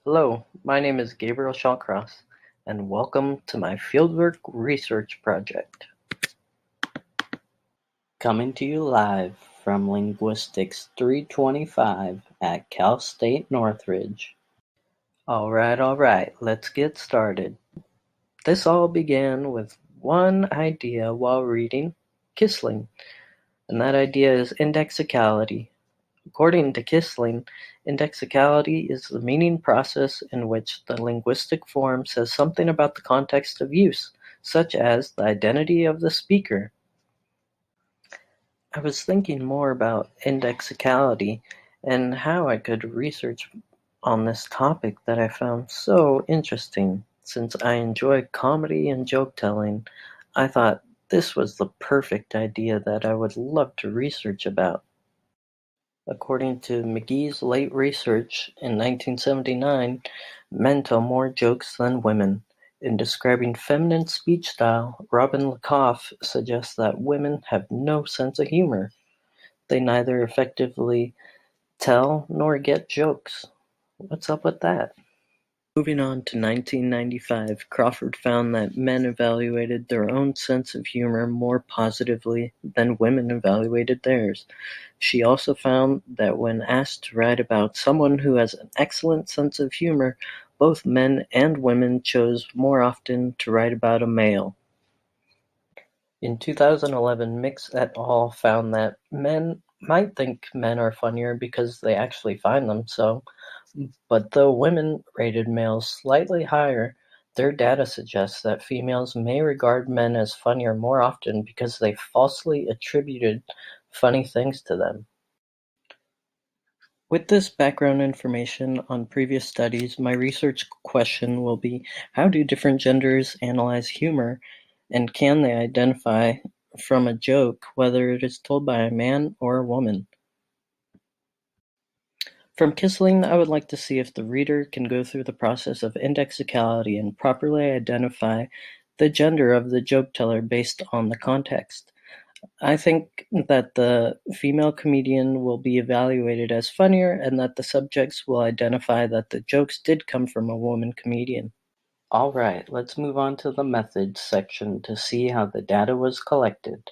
Hello, my name is Gabriel Shawcross, and welcome to my Fieldwork research project. Coming to you live from Linguistics 325 at Cal State Northridge. Alright, let's get started. This all began with one idea while reading Kissling, and that idea is indexicality. According to Kissling, indexicality is the meaning process in which the linguistic form says something about the context of use, such as the identity of the speaker. I was thinking more about indexicality and how I could research on this topic that I found so interesting. Since I enjoy comedy and joke telling, I thought this was the perfect idea that I would love to research about. According to McGee's late research in 1979, men tell more jokes than women. In describing feminine speech style, Robin Lakoff suggests that women have no sense of humor. They neither effectively tell nor get jokes. What's up with that? Moving on to 1995, Crawford found that men evaluated their own sense of humor more positively than women evaluated theirs. She also found that when asked to write about someone who has an excellent sense of humor, both men and women chose more often to write about a male. In 2011, Mix et al. Found that men might think men are funnier because they actually find them so, but though women rated males slightly higher, their data suggests that females may regard men as funnier more often because they falsely attributed funny things to them. With this background information on previous studies, my research question will be, how do different genders analyze humor, and can they identify from a joke whether it is told by a man or a woman? From Kissling, I would like to see if the reader can go through the process of indexicality and properly identify the gender of the joke teller based on the context. I think that the female comedian will be evaluated as funnier and that the subjects will identify that the jokes did come from a woman comedian. Alright, let's move on to the methods section to see how the data was collected.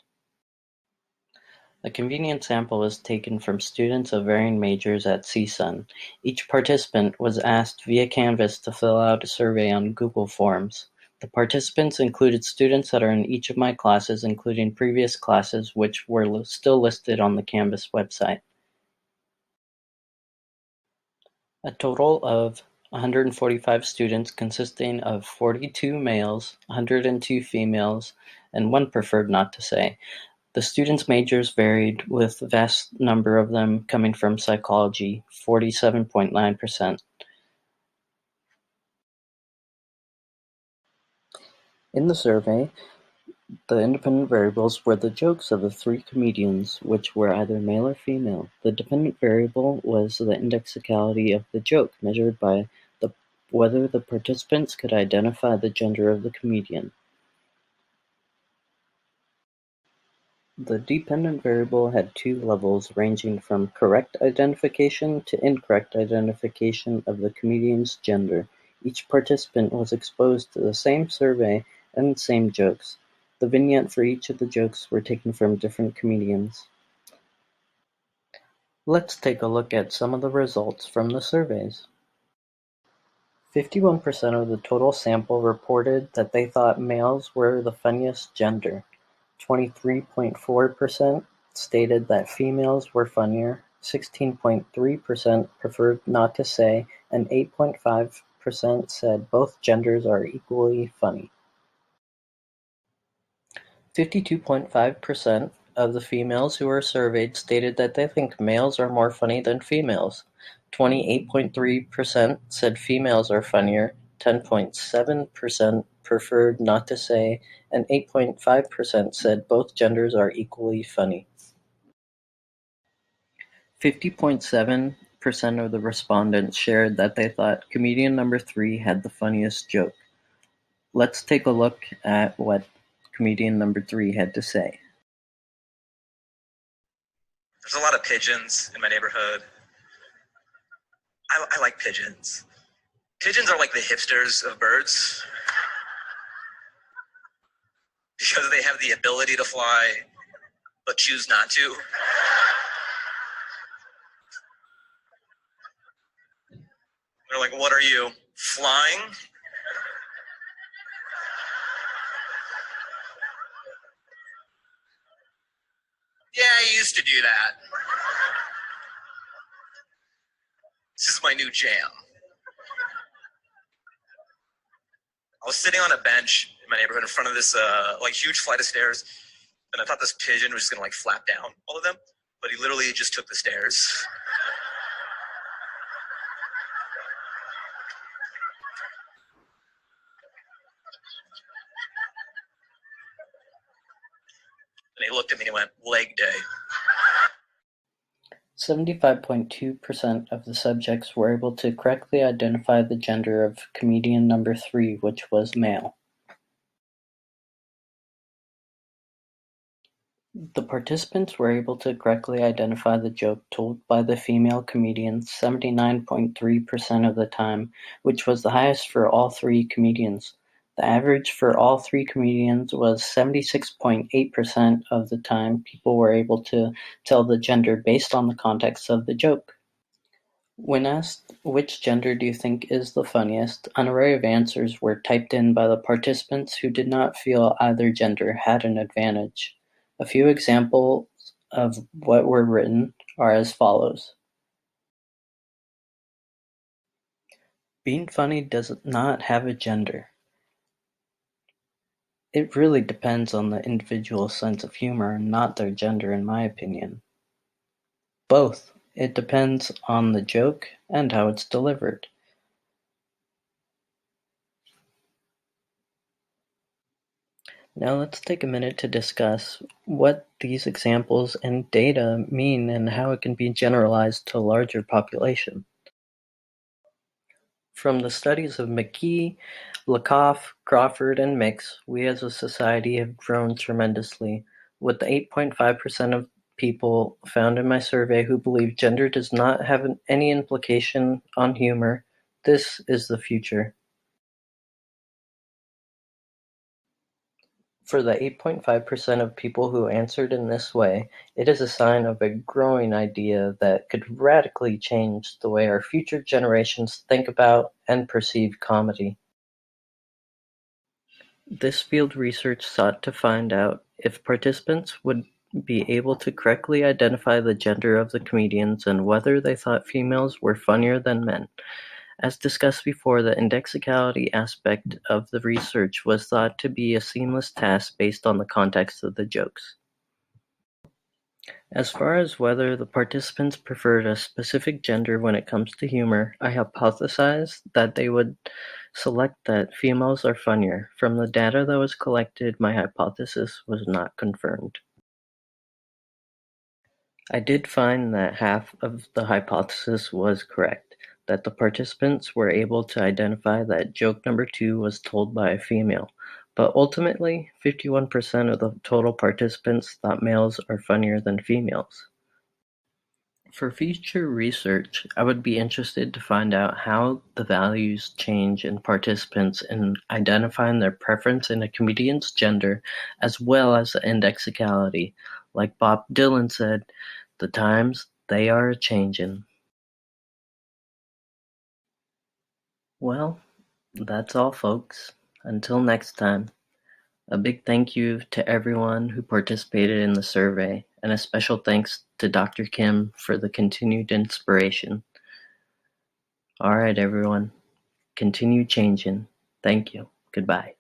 A convenient sample is taken from students of varying majors at CSUN. Each participant was asked via Canvas to fill out a survey on Google Forms. The participants included students that are in each of my classes, including previous classes which were still listed on the Canvas website. A total of 145 students consisting of 42 males, 102 females, and one preferred not to say. The students' majors varied, with a vast number of them coming from psychology, 47.9%. In the survey, the independent variables were the jokes of the three comedians, which were either male or female. The dependent variable was the indexicality of the joke, measured by whether the participants could identify the gender of the comedian. The dependent variable had two levels ranging from correct identification to incorrect identification of the comedian's gender. Each participant was exposed to the same survey and the same jokes. The vignette for each of the jokes were taken from different comedians. Let's take a look at some of the results from the surveys. 51% of the total sample reported that they thought males were the funniest gender. 23.4% stated that females were funnier, 16.3% preferred not to say, and 8.5% said both genders are equally funny. 52.5% of the females who were surveyed stated that they think males are more funny than females. 28.3% said females are funnier, 10.7% preferred not to say, and 8.5% said both genders are equally funny. 50.7% of the respondents shared that they thought comedian number 3 had the funniest joke. Let's take a look at what comedian number 3 had to say. There's a lot of pigeons in my neighborhood. I like pigeons. Pigeons are like the hipsters of birds because they have the ability to fly but choose not to. They're like, what are you, flying? Yeah, I used to do that. This is my new jam. I was sitting on a bench in my neighborhood in front of this huge flight of stairs, and I thought this pigeon was just gonna flap down all of them, but he literally just took the stairs. And he looked at me and went, leg day. 75.2% of the subjects were able to correctly identify the gender of comedian number 3, which was male. The participants were able to correctly identify the joke told by the female comedian 79.3% of the time, which was the highest for all 3 comedians. The average for all 3 comedians was 76.8% of the time people were able to tell the gender based on the context of the joke. When asked which gender do you think is the funniest, an array of answers were typed in by the participants who did not feel either gender had an advantage. A few examples of what were written are as follows. Being funny does not have a gender. It really depends on the individual's sense of humor, not their gender, in my opinion. Both. It depends on the joke and how it's delivered. Now let's take a minute to discuss what these examples and data mean and how it can be generalized to a larger population. From the studies of McKee, Lakoff, Crawford, and Mix, we as a society have grown tremendously. With the 8.5% of people found in my survey who believe gender does not have any implication on humor, this is the future. For the 8.5% of people who answered in this way, it is a sign of a growing idea that could radically change the way our future generations think about and perceive comedy. This field research sought to find out if participants would be able to correctly identify the gender of the comedians and whether they thought females were funnier than men. As discussed before, the indexicality aspect of the research was thought to be a seamless task based on the context of the jokes. As far as whether the participants preferred a specific gender when it comes to humor, I hypothesized that they would select that females are funnier. From the data that was collected, my hypothesis was not confirmed. I did find that half of the hypothesis was correct, that the participants were able to identify that joke number 2 was told by a female, but ultimately 51% of the total participants thought males are funnier than females. For future research, I would be interested to find out how the values change in participants in identifying their preference in a comedian's gender, as well as the indexicality. Like Bob Dylan said, the times, they are a-changin'. Well, that's all, folks. Until next time, a big thank you to everyone who participated in the survey, and a special thanks to Dr. Kim for the continued inspiration. All right, everyone. Continue changing. Thank you. Goodbye.